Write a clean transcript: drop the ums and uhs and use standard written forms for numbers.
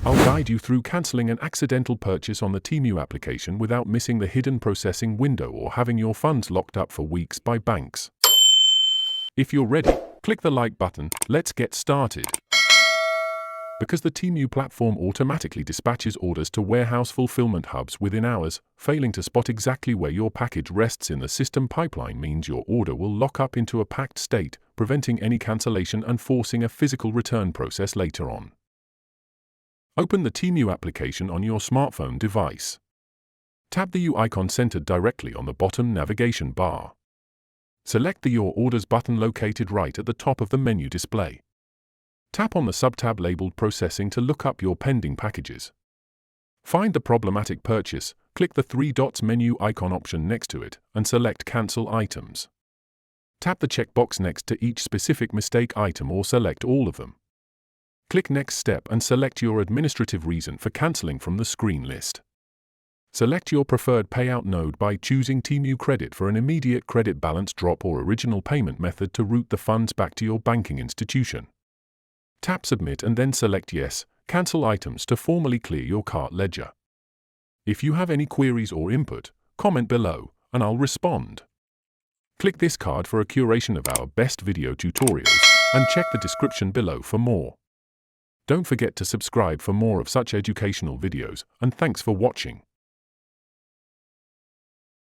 I'll guide you through cancelling an accidental purchase on the Temu application without missing the hidden processing window or having your funds locked up for weeks by banks. If you're ready, click the like button. Let's get started. Because the Temu platform automatically dispatches orders to warehouse fulfillment hubs within hours, failing to spot exactly where your package rests in the system pipeline means your order will lock up into a packed state, preventing any cancellation and forcing a physical return process later on. Open the Temu application on your smartphone device. Tap the U icon centered directly on the bottom navigation bar. Select the Your Orders button located right at the top of the menu display. Tap on the sub-tab labeled Processing to look up your pending packages. Find the problematic purchase, click the three dots menu icon option next to it, and select Cancel Items. Tap the checkbox next to each specific mistake item or select all of them. Click Next Step and select your administrative reason for cancelling from the screen list. Select your preferred payout node by choosing Temu Credit for an immediate credit balance drop or original payment method to route the funds back to your banking institution. Tap Submit and then select Yes, Cancel Items to formally clear your cart ledger. If you have any queries or input, comment below, and I'll respond. Click this card for a curation of our best video tutorials, and check the description below for more. Don't forget to subscribe for more of such educational videos, and thanks for watching.